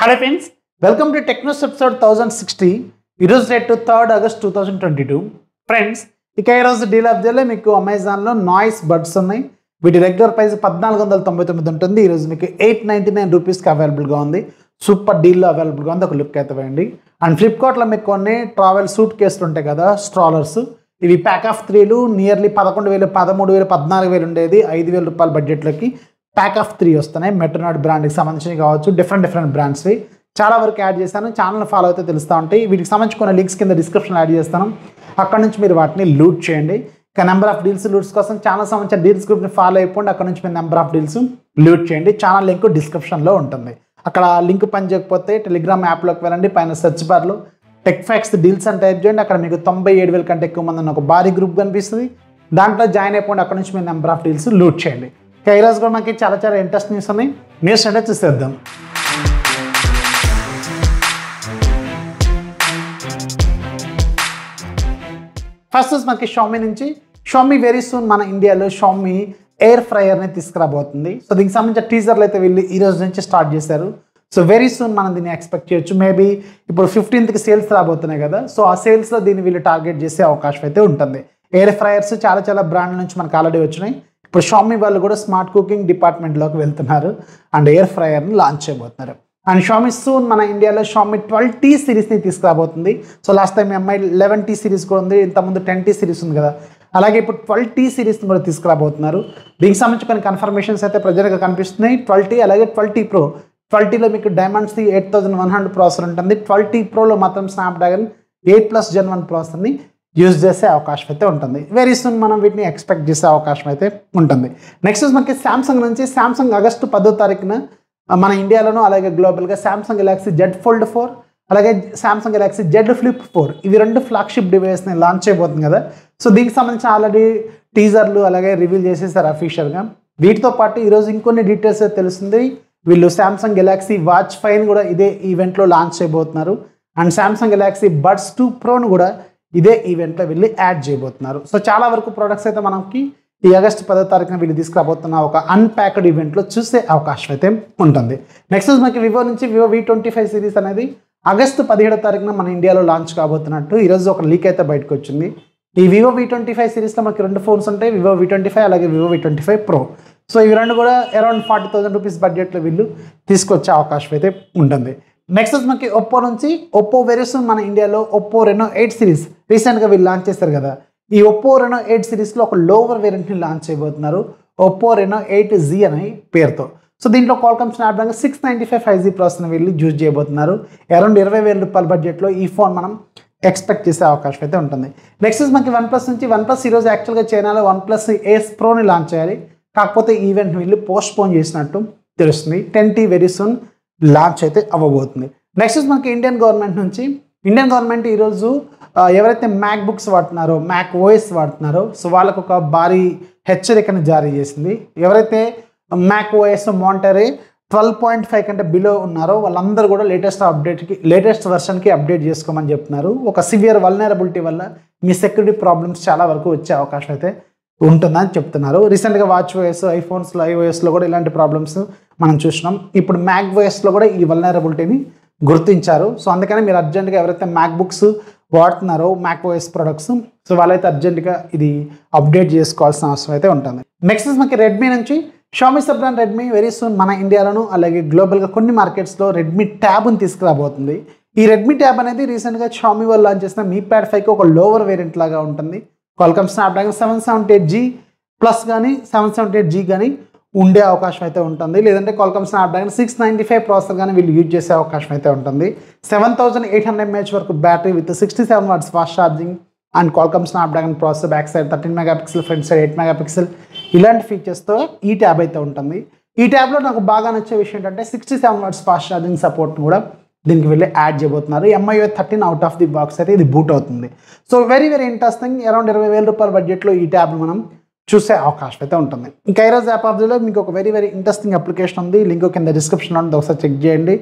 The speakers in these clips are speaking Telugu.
Hello friends, welcome to TechNews episode 1060. ఈరోజు డేట్ 3rd August 2022. ఫ్రెండ్స్, ఇక ఈరోజు డీల్ ఆఫ్ డే మీకు అమెజాన్లో నాయిస్ బడ్స్ ఉన్నాయి. వీటి రెగ్యులర్ ప్రైస్ 1499 ఉంటుంది. ఈరోజు మీకు 899 రూపీస్కి అవైలబుల్గా ఉంది. సూపర్ డీల్లో అవైలబుల్గా ఉంది. ఒక లుక్ అయితే వేయండి. అండ్ ఫ్లిప్కార్ట్లో మీకు కొన్ని ట్రావెల్ సూట్ కేసులు ఉంటాయి కదా, స్ట్రాలర్స్. ఇవి ప్యాక్ ఆఫ్ 3లు నియర్లీ 11,000, 13,000, 14,000 ఉండేది 5,000 రూపాయల బడ్జెట్లోకి ప్యాక్ ఆఫ్ 3 వస్తున్నాయి. మెట్రోనాట్ బ్రాండ్కి సంబంధించి కావచ్చు, డిఫరెంట్ బ్రాండ్స్వి చాలా వరకు యాడ్ చేశాను. ఛానల్ ఫాలో అయితే తెలుస్తూ ఉంటాయి. వీటికి సంబంధించి కొన్ని లింక్స్ కింద డిస్క్రిప్షన్లో యాడ్ చేస్తాను. అక్కడ నుంచి మీరు వాటిని లూట్ చేయండి. ఇక నెంబర్ ఆఫ్ డీల్స్ లూట్స్ కోసం ఛానల్ సంబంధించిన డీల్స్ గ్రూప్ని ఫాలో అయిపోండి. అక్కడ నుంచి మీరు నెంబర్ ఆఫ్ డీల్స్ లూట్ చేయండి. ఛానల్ లింక్ డిస్క్రిప్షన్లో ఉంటుంది. అక్కడ లింక్ పని చేయకపోతే టెలిగ్రామ్ యాప్లోకి వెళ్ళండి. పైన సెర్చ్ బార్లో టెక్ఫాక్స్ డీల్స్ అని టైప్ చేయండి. అక్కడ మీకు 97,000 కంటే ఎక్కువ మంది ఉన్న ఒక భారీ గ్రూప్ కనిపిస్తుంది. దాంట్లో జాయిన్ అయిపోండి. అక్కడ నుంచి మీరు నెంబర్ ఆఫ్ డీల్స్ లూట్ చేయండి. ఇక ఈరోజు కూడా మనకి చాలా ఇంట్రెస్ట్ న్యూస్ ఉన్నాయి. న్యూస్ అంటే చూసేద్దాం. ఫస్ట్ మనకి షామీ నుంచి. షామీ వెరీ సూన్ మన ఇండియాలో షామీ ఎయిర్ ఫ్రైయర్ని తీసుకురాబోతుంది. సో దీనికి సంబంధించిన టీజర్లు అయితే వీళ్ళు ఈ రోజు నుంచి స్టార్ట్ చేశారు. సో వెరీ సూన్ మనం దీన్ని ఎక్స్పెక్ట్ చేయొచ్చు. మేబీ ఇప్పుడు 15th సేల్స్ రాబోతున్నాయి కదా, సో ఆ సేల్స్లో దీన్ని వీళ్ళు టార్గెట్ చేసే అవకాశం అయితే ఉంటుంది. ఎయిర్ ఫ్రైయర్స్ చాలా బ్రాండ్ల నుంచి మనకు ఆల్రెడీ వచ్చినాయి. ఇప్పుడు షామీ వాళ్ళు కూడా స్మార్ట్ కుకింగ్ డిపార్ట్మెంట్లోకి వెళ్తున్నారు అండ్ ఎయిర్ ఫ్రైయర్ని లాంచ్ చేయబోతున్నారు. అండ్ షామీ సూన్ మన ఇండియాలో షామీ 12T సిరీస్ని తీసుకురాబోతుంది. So last time Mi 11T series కూడా ఉంది. ఇంతకుముందు 10T సిరీస్ ఉంది కదా, అలాగే ఇప్పుడు 12T సిరీస్ని కూడా తీసుకురాబోతున్నారు. దీనికి సంబంధించి కొన్ని కన్ఫర్మేషన్స్ అయితే ప్రజలుగా కనిపిస్తున్నాయి. 12T అలాగే 12T Pro. 12Tలో మీకు డైమండ్స్ది 8100 ప్రాసెసర్ ఉంటుంది. 12T Proలో మాత్రం స్నాప్డ్రాగన్ 8+ Gen 1 ప్రాసెసర్ని యూజ్ చేసే అవకాశం అయితే ఉంటుంది. వెరీ సూన్ మనం వీటిని ఎక్స్పెక్ట్ చేసే అవకాశం అయితే ఉంటుంది. నెక్స్ట్ మనకి శాంసంగ్ నుంచి. శాంసంగ్ ఆగస్టు 10వ తారీఖున మన ఇండియాలోనూ అలాగే గ్లోబల్గా శాంసంగ్ గెలాక్సీ Z Fold 4 అలాగే శాంసంగ్ గెలాక్సీ Z Flip 4 ఇవి 2 ఫ్లాగ్షిప్ డివైస్ని లాంచ్ చేయబోతుంది కదా. సో దీనికి సంబంధించి ఆల్రెడీ టీజర్లు అలాగే రివీల్ చేసేసారు అఫీషియల్గా. వీటితో పాటు ఈరోజు ఇంకొన్ని డీటెయిల్స్ అయితే తెలుస్తుంది. వీళ్ళు శాంసంగ్ గెలాక్సీ వాచ్ 5 కూడా ఇదే ఈవెంట్లో లాంచ్ చేయబోతున్నారు. అండ్ శాంసంగ్ గెలాక్సీ బడ్స్ 2 Proను కూడా ఇదే ఈవెంట్లో వీళ్ళు యాడ్ చేయబోతున్నారు. సో చాలా వరకు ప్రోడక్ట్స్ అయితే మనకి ఈ ఆగస్టు 10వ తారీఖున వీళ్ళు తీసుకురాబోతున్న ఒక అన్ప్యాక్డ్ ఈవెంట్లో చూసే అవకాశం అయితే ఉంటుంది. నెక్స్ట్ మనకి వివో నుంచి. వివో V25 సిరీస్ అనేది ఆగస్టు 17వ తారీఖున మన ఇండియాలో లాంచ్ కాబోతున్నట్టు ఈరోజు ఒక లీక్ అయితే బయటకు వచ్చింది. ఈ వివో V25 సిరీస్లో మనకి 2 ఫోన్స్ ఉంటాయి, వివో V25 అలాగే వివో V25 Pro. సో ఇవి 2 కూడా అరౌండ్ 40,000 రూపీస్ బడ్జెట్లో వీళ్ళు తీసుకొచ్చే అవకాశం అయితే ఉంటుంది. నెక్స్ట్ మనకి ఒప్పో నుంచి. ఒప్పో వెరీ సూన్ మన ఇండియాలో ఒప్పో రెనో 8 సిరీస్ రీసెంట్గా వీళ్ళు లాంచ్ చేస్తారు కదా. ఈ ఒప్పో రెనో 8 సిరీస్లో ఒక లోవర్ వేరియంట్ని లాంచ్ చేయబోతున్నారు, ఒప్పో రెనో 8Z అనే పేరుతో. సో దీంట్లో క్వాల్కామ్ స్నాప్డ్రాగన్ 695 5G ప్రాసెసర్ని వీళ్ళు యూజ్ చేయబోతున్నారు. అరౌండ్ 20,000 రూపాయల బడ్జెట్లో ఈ ఫోన్ మనం ఎక్స్పెక్ట్ చేసే అవకాశం అయితే ఉంటుంది. నెక్స్ట్ మనకి వన్ప్లస్ నుంచి. వన్ప్లస్ ఈరోజు యాక్చువల్గా చైనాలో వన్ప్లస్ Ace Proని లాంచ్ చేయాలి, కాకపోతే ఈవెంట్ వీళ్ళు పోస్ట్పోన్ చేసినట్టు తెలుస్తుంది. 10T వెరీ సూన్ లాంచ్ అయితే అవ్వబోతుంది. నెక్స్ట్ మనకి ఇండియన్ గవర్నమెంట్ నుంచి. ఇండియన్ గవర్నమెంట్ ఈరోజు ఎవరైతే మ్యాక్ బుక్స్ వాడుతున్నారో, మ్యాక్ ఓఎస్ వాడుతున్నారో, సో వాళ్ళకు ఒక భారీ హెచ్చరికను జారీ చేసింది. ఎవరైతే మ్యాక్ ఓఎస్ మాంటరీ 12.5 కంటే బిలో ఉన్నారో వాళ్ళందరూ కూడా లేటెస్ట్ వర్షన్కి అప్డేట్ చేసుకోమని చెప్తున్నారు. ఒక సివియర్ వల్నరబిలిటీ వల్ల మీ సెక్యూరిటీ ప్రాబ్లమ్స్ చాలా వరకు వచ్చే అవకాశం అయితే ఉంటుందని చెప్తున్నారు. రీసెంట్గా వాచ్ ఓఎస్, ఐఫోన్స్లో, ఐఓఎస్లో కూడా ఇలాంటి ప్రాబ్లమ్స్ మనం చూసినాం. ఇప్పుడు మ్యాక్ ఓఎస్లో కూడా ఈ వల్నరబిలిటీని గుర్తించారు. సో అందుకని మీరు అర్జెంట్గా ఎవరైతే మ్యాక్ బుక్స్ వాడుతున్నారో, మ్యాక్ ఓఎస్ ప్రొడక్ట్స్, సో వాళ్ళైతే అర్జెంటుగా ఇది అప్డేట్ చేసుకోవాల్సిన అవసరం అయితే ఉంటుంది. నెక్స్ట్ మనకి రెడ్మీ నుంచి. Xiaomi sub brand Redmi very soon మన ఇండియాలోను అలాగే గ్లోబల్గా కొన్ని మార్కెట్స్లో రెడ్మీ ట్యాబ్ని తీసుకురాబోతుంది. ఈ రెడ్మీ ట్యాబ్ అనేది రీసెంట్గా షామీ వాళ్ళు లాంచ్ చేసిన మీ ప్యాడ్ 5కి ఒక లోవర్ వేరియంట్ లాగా ఉంటుంది. క్వాల్కామ్ స్నాప్డ్రాగన్ 778G ప్లస్ కానీ 778G కానీ ఉండే అవకాశం అయితే ఉంటుంది. లేదంటే క్వాల్కామ్ స్నాప్డ్రాగన్ 695 ప్రాసెసర్ కానీ వీళ్ళు యూజ్ చేసే అవకాశం అయితే ఉంటుంది. 7800 mAh వరకు battery with 67 watts fast charging and Qualcomm Snapdragon processor, back side 13 megapixel, front side 8 megapixel ఇలాంటి ఫీచర్స్తో ఈ ట్యాబ్ అయితే ఉంటుంది. ఈ ట్యాబ్లో నాకు బాగా నచ్చే విషయం ఏంటంటే 67 watts ఫాస్ట్ ఛార్జింగ్ సపోర్ట్ కూడా దీనికి వెళ్ళి యాడ్ చేయబోతున్నారు. MIUI 13 out of the box అయితే ఇది బూట్ అవుతుంది. So very interesting. అరౌండ్ 20,000 రూపాయల బడ్జెట్లో ఈ ట్యాబ్ మనం చూసే అవకాశం అయితే ఉంటుంది. ఇంకా ఈరోజు యాప్ ఆఫ్ దిలో మీకు ఒక వెరీ ఇంట్రెస్టింగ్ అప్లికేషన్ ఉంది. లింక్ కింద డిస్క్రిప్షన్లో ఉంది, ఒకసారి చెక్ చేయండి.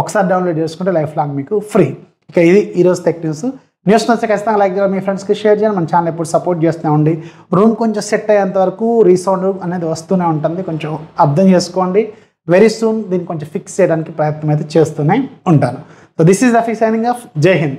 ఒకసారి డౌన్లోడ్ చేసుకుంటే లైఫ్ లాంగ్ మీకు ఫ్రీ. ఇక ఇది ఈరోజు టెక్ న్యూస్. న్యూస్ నచ్చితే ఖచ్చితంగా లైక్ చేయాలి, మీ ఫ్రెండ్స్కి షేర్ చేయండి. మన ఛానల్ ఎప్పుడు సపోర్ట్ చేస్తూనే ఉండి. రూమ్ కొంచెం సెట్ అయ్యేంత వరకు రీసౌండ్ అనేది వస్తూనే ఉంటుంది, కొంచెం అర్థం చేసుకోండి. వెరీ సూన్ దీన్ని కొంచెం ఫిక్స్ చేయడానికి ప్రయత్నం అయితే చేస్తూనే ఉంటాను. So this is Rafi signing off. జై హింద్.